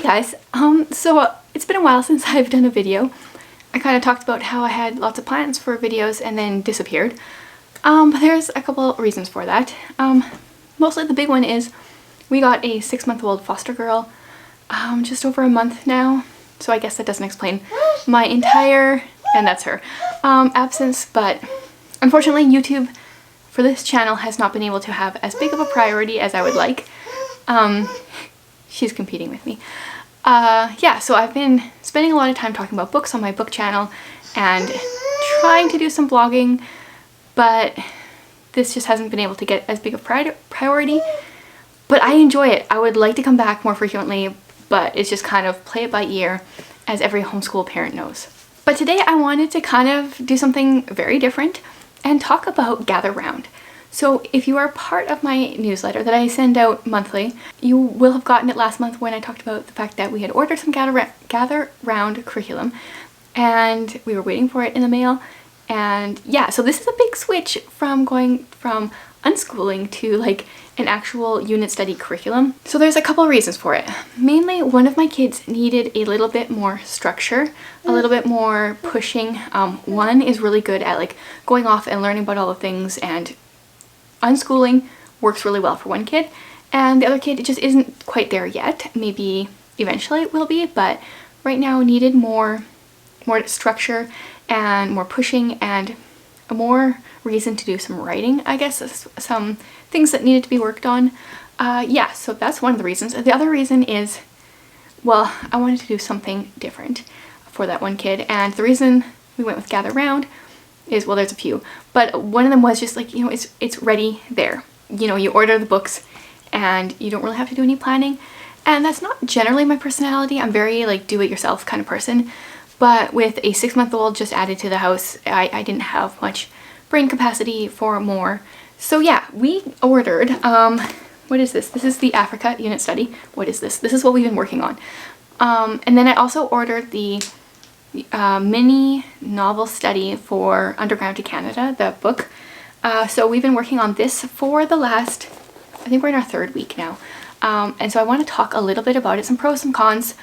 guys, it's been a while since I've done a video. I kind of talked about how I had lots of plans for videos and then disappeared. But there's a couple reasons for that. Mostly the big one is we got a 6-month-old foster girl just over a month now. So I guess that doesn't explain my entire, and that's her, absence. But unfortunately YouTube for this channel has not been able to have as big of a priority as I would like. She's competing with me. Yeah, so I've been spending a lot of time talking about books on my book channel and trying to do some vlogging, but this just hasn't been able to get as big a priority. But I enjoy it. I would like to come back more frequently, but it's just kind of play it by ear, as every homeschool parent knows. But today I wanted to kind of do something very different and talk about Gather Round. So if you are part of my newsletter that I send out monthly, you will have gotten it last month when I talked about the fact that we had ordered some Gather Round curriculum and we were waiting for it in the mail. And yeah, so this is a big switch from going from unschooling to like an actual unit study curriculum. So there's a couple of reasons for it. Mainly, one of my kids needed a little bit more structure, a little bit more pushing. One is really good at like going off and learning about all the things, and unschooling works really well for one kid, and the other kid just isn't quite there yet. Maybe eventually it will be, but right now needed more structure and more pushing and a more reason to do some writing, I guess, some things that needed to be worked on. Yeah, so that's one of the reasons. The other reason is, well, I wanted to do something different for that one kid, and the reason we went with Gather Round is, well, there's a few, but one of them was just like, you know, it's ready there. You know, you order the books and you don't really have to do any planning, and that's not generally my personality. I'm very like do-it-yourself kind of person, but with a 6-month-old just added to the house, I didn't have much brain capacity for more. So yeah, we ordered, what is this? This is the Africa unit study. What is this? This is what we've been working on. And then I also ordered the mini novel study for Underground to Canada, the book. So we've been working on this for the last, I think we're in our 3rd week now. And so I want to talk a little bit about it, some pros, some cons,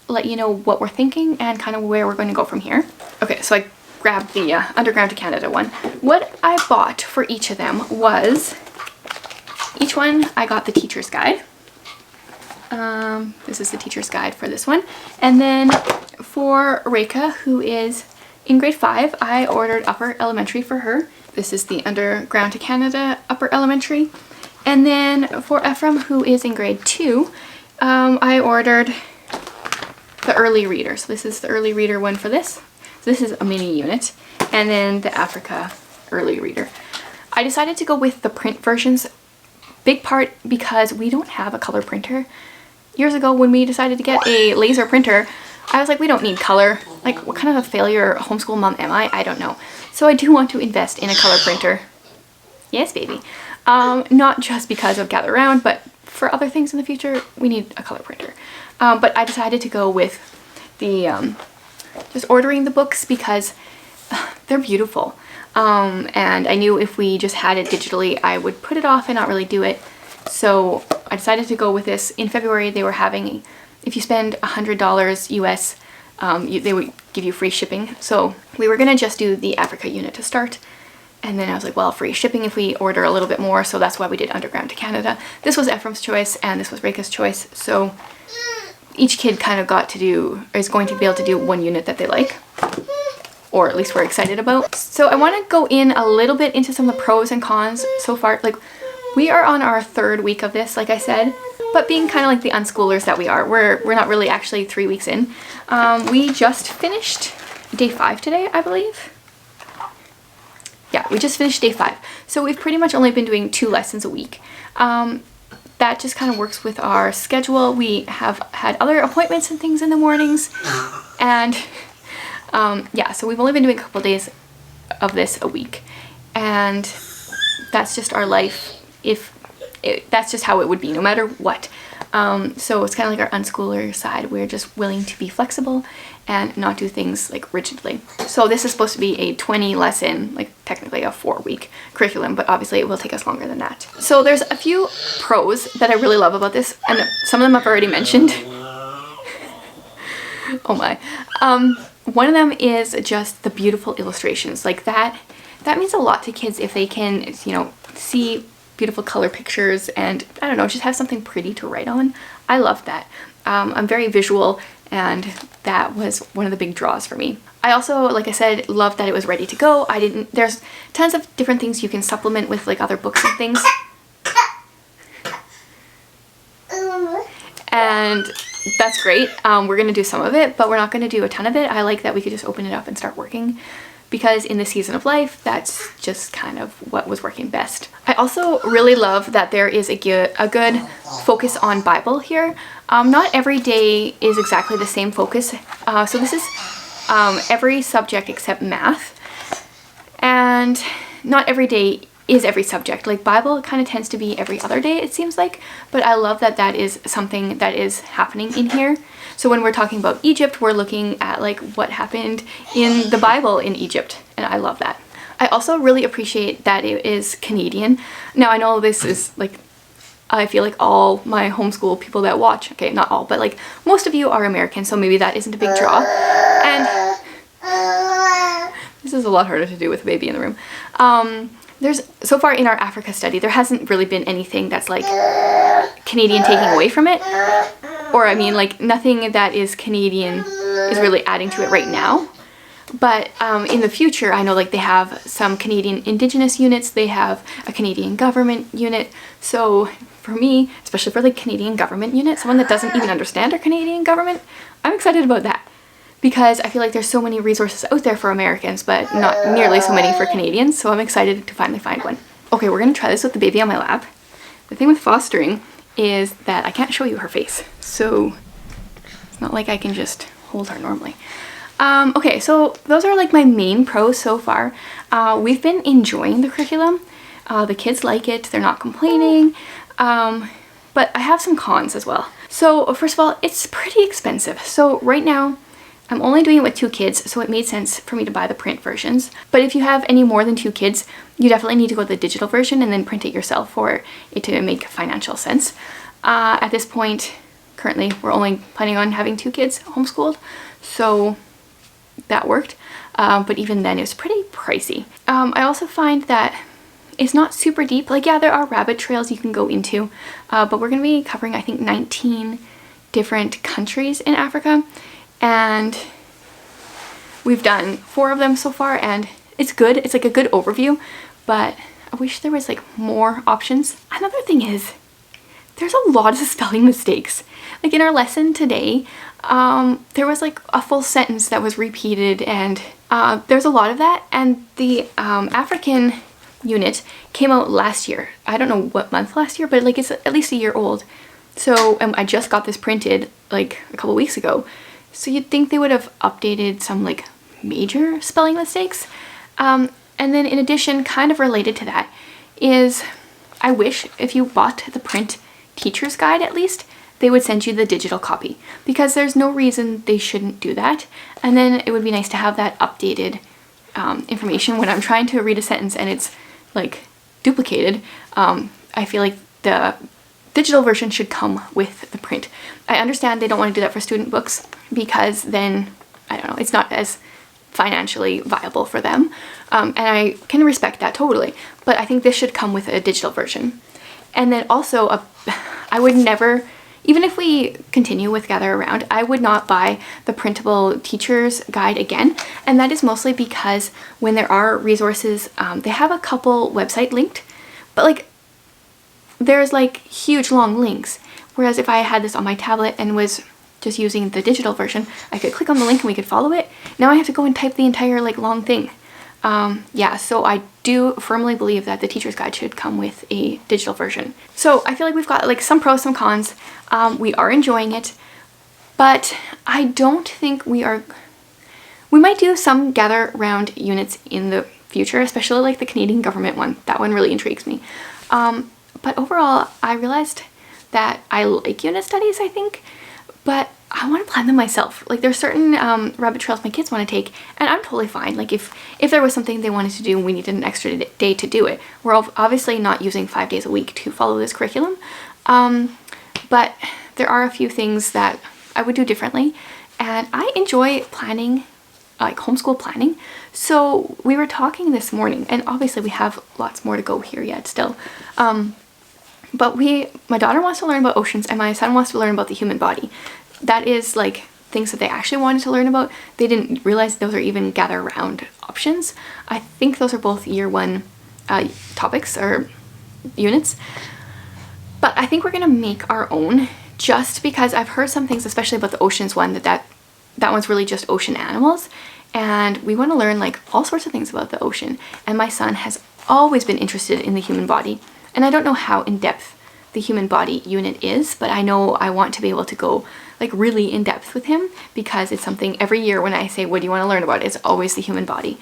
let you know what we're thinking and kind of where we're going to go from here. Okay, so I grabbed the Underground to Canada one. What I bought for each of them was, each one I got the teacher's guide. This is the teacher's guide for this one. And then for Reka, who is in grade 5, I ordered Upper Elementary for her. This is the Underground to Canada Upper Elementary. And then for Ephraim, who is in grade 2, I ordered the Early Reader. So this is the Early Reader one for this. So this is a mini unit. And then the Africa Early Reader. I decided to go with the print versions, big part because we don't have a color printer. Years ago when we decided to get a laser printer, I was like, we don't need color. Like, what kind of a failure homeschool mom am I? I don't know. So I do want to invest in a color printer. Yes, baby. Not just because of Gather Round, but for other things in the future, we need a color printer. But I decided to go with the, just ordering the books because they're beautiful. And I knew if we just had it digitally, I would put it off and not really do it. So I decided to go with this. In February, they were having, if you spend $100 US, they would give you free shipping. So we were gonna just do the Africa unit to start. And then I was like, well, free shipping if we order a little bit more. So that's why we did Underground to Canada. This was Ephraim's choice and this was Reka's choice. So each kid kind of got to do, or is going to be able to do one unit that they like, or at least we're excited about. So I want to go in a little bit into some of the pros and cons so far. Like, we are on our 3rd week of this, like I said, but being kind of like the unschoolers that we are, we're not really actually 3 weeks in. We just finished day 5 today, I believe. Yeah, we just finished day 5. So we've pretty much only been doing 2 lessons a week. That just kind of works with our schedule. We have had other appointments and things in the mornings, and yeah, so we've only been doing a couple days of this a week, and that's just our life. That's just how it would be no matter what. So it's kind of like our unschooler side. We're just willing to be flexible and not do things like rigidly. So this is supposed to be a 20 lesson, like technically a 4-week curriculum, but obviously it will take us longer than that. So there's a few pros that I really love about this, and some of them I've already mentioned. Oh my. One of them is just the beautiful illustrations. Like that means a lot to kids if they can, you know, see beautiful color pictures and, I don't know, just have something pretty to write on. I love that. I'm very visual, and that was one of the big draws for me. I also, like I said, loved that it was ready to go. There's tons of different things you can supplement with, like other books and things. And that's great. We're gonna do some of it, but we're not gonna do a ton of it. I like that we could just open it up and start working, because in this season of life, that's just kind of what was working best. I also really love that there is a good focus on Bible here. Not every day is exactly the same focus. So this is every subject except math. And not every day is every subject. Like Bible kind of tends to be every other day, it seems like. But I love that that is something that is happening in here. So when we're talking about Egypt, we're looking at like what happened in the Bible in Egypt, and I love that. I also really appreciate that it is Canadian. Now I know this is like, I feel like all my homeschool people that watch, okay, not all, but like most of you are American, so maybe that isn't a big draw. And this is a lot harder to do with a baby in the room. So far in our Africa study, there hasn't really been anything that's like Canadian taking away from it. Or I mean, like nothing that is Canadian is really adding to it right now. But in the future, I know like they have some Canadian Indigenous units, they have a Canadian government unit. So for me, especially for the Canadian government unit, someone that doesn't even understand our Canadian government, I'm excited about that. Because I feel like there's so many resources out there for Americans, but not nearly so many for Canadians, so I'm excited to finally find one. Okay, we're gonna try this with the baby on my lap. The thing with fostering is that I can't show you her face, so it's not like I can just hold her normally. Okay, so those are like my main pros so far. We've been enjoying the curriculum. The kids like it, they're not complaining, but I have some cons as well. So first of all, it's pretty expensive. So right now, I'm only doing it with 2 kids, so it made sense for me to buy the print versions. But if you have any more than 2 kids, you definitely need to go with the digital version and then print it yourself for it to make financial sense. At this point, currently, we're only planning on having 2 kids homeschooled, so that worked. But even then, it was pretty pricey. I also find that it's not super deep. Like, yeah, there are rabbit trails you can go into, but we're going to be covering, I think, 19 different countries in Africa. And we've done 4 of them so far, and it's good. It's like a good overview, but I wish there was like more options. Another thing is there's a lot of spelling mistakes. Like in our lesson today, there was like a full sentence that was repeated, and there's a lot of that. And the African unit came out last year. I don't know what month last year, but like it's at least a year old. So I just got this printed like a couple weeks ago. So you'd think they would have updated some like major spelling mistakes. And then in addition, kind of related to that, is I wish if you bought the print teacher's guide at least, they would send you the digital copy, because there's no reason they shouldn't do that. And then it would be nice to have that updated information when I'm trying to read a sentence and it's like duplicated. I feel like the digital version should come with the print. I understand they don't want to do that for student books because then, I don't know, it's not as financially viable for them. And I can respect that totally, but I think this should come with a digital version. And then also, I would never, even if we continue with Gather Around, I would not buy the printable teacher's guide again. And that is mostly because when there are resources, they have a couple website linked, but like there's like huge long links. Whereas if I had this on my tablet and was just using the digital version, I could click on the link and we could follow it. Now I have to go and type the entire like long thing. Yeah, so I do firmly believe that the teacher's guide should come with a digital version. So I feel like we've got like some pros, some cons. We are enjoying it, but I don't think we might do some Gather Round units in the future, especially like the Canadian government one. That one really intrigues me. But overall, I realized that I like unit studies, I think, but I want to plan them myself. Like there's certain rabbit trails my kids want to take, and I'm totally fine. Like if there was something they wanted to do and we needed an extra day to do it. We're obviously not using 5 days a week to follow this curriculum, but there are a few things that I would do differently, and I enjoy planning, like homeschool planning. So we were talking this morning, and obviously we have lots more to go here yet still, but my daughter wants to learn about oceans and my son wants to learn about the human body. That is like things that they actually wanted to learn about. They didn't realize those are even gather around options. I think those are both year 1 topics or units, but I think we're gonna make our own, just because I've heard some things, especially about the oceans one, that one's really just ocean animals, and we want to learn like all sorts of things about the ocean. And my son has always been interested in the human body, and I don't know how in depth the human body unit is, but I know I want to be able to go like really in depth with him, because it's something every year when I say, what do you want to learn about, it's always the human body.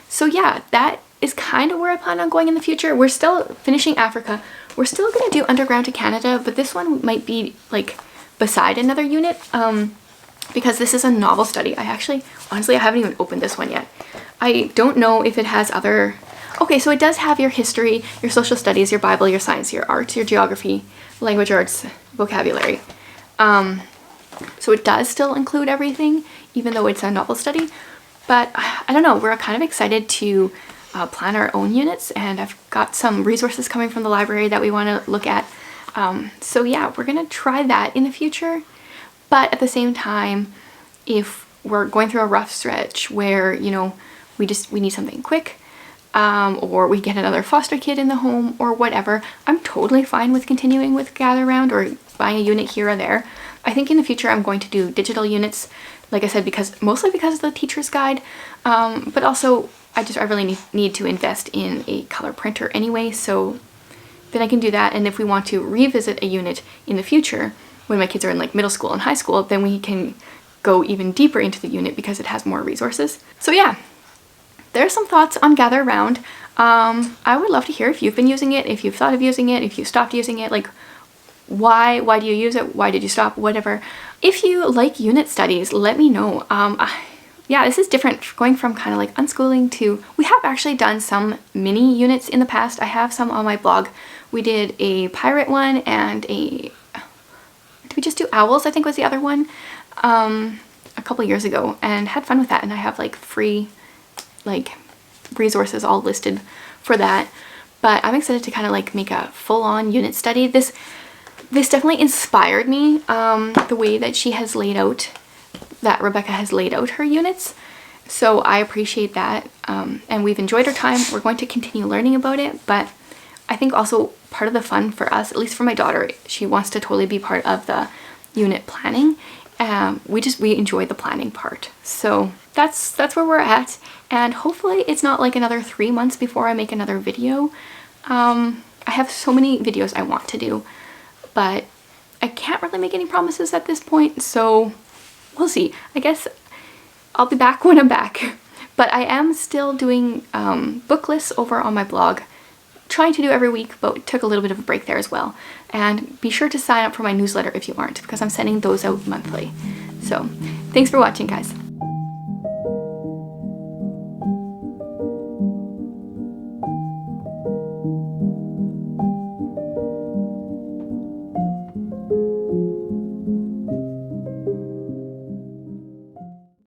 So yeah, that is kind of where I plan on going in the future. We're still finishing Africa. We're still going to do underground to Canada, but this one might be like beside another unit, because this is a novel study. Honestly, I haven't even opened this one yet. I don't know if it has other... Okay, so it does have your history, your social studies, your Bible, your science, your arts, your geography, language arts, vocabulary. So it does still include everything, even though it's a novel study. But I don't know, we're kind of excited to plan our own units, and I've got some resources coming from the library that we want to look at. So yeah, we're gonna try that in the future. But at the same time, if we're going through a rough stretch where, you know, we need something quick, or we get another foster kid in the home or whatever, I'm totally fine with continuing with Gather Round or buying a unit here or there. I think in the future I'm going to do digital units, like I said, mostly because of the teacher's guide, but also I really need to invest in a color printer anyway, so then I can do that. And if we want to revisit a unit in the future, when my kids are in like middle school and high school, then we can go even deeper into the unit because it has more resources. So yeah, there's some thoughts on Gather Round. I would love to hear if you've been using it, if you've thought of using it, if you stopped using it, like why do you use it, why did you stop, whatever. If you like unit studies, let me know. Yeah, this is different, going from kind of like unschooling to... We have actually done some mini units in the past. I have some on my blog. We did a pirate one and did we just do owls, I think was the other one, a couple years ago, and had fun with that. And I have like free like resources all listed for that. But I'm excited to kind of like make a full-on unit study. This definitely inspired me, the way that she has laid out, that Rebecca has laid out her units. So I appreciate that, and we've enjoyed our time. We're going to continue learning about it, but I think also part of the fun for us, at least for my daughter, she wants to totally be part of the unit planning. We enjoy the planning part. So that's where we're at, and hopefully it's not like another 3 months before I make another video. I have so many videos I want to do, but I can't really make any promises at this point, so we'll see. I guess I'll be back when I'm back. But I am still doing book lists over on my blog, trying to do every week, but took a little bit of a break there as well. And be sure to sign up for my newsletter if you aren't, because I'm sending those out monthly. So thanks for watching, guys.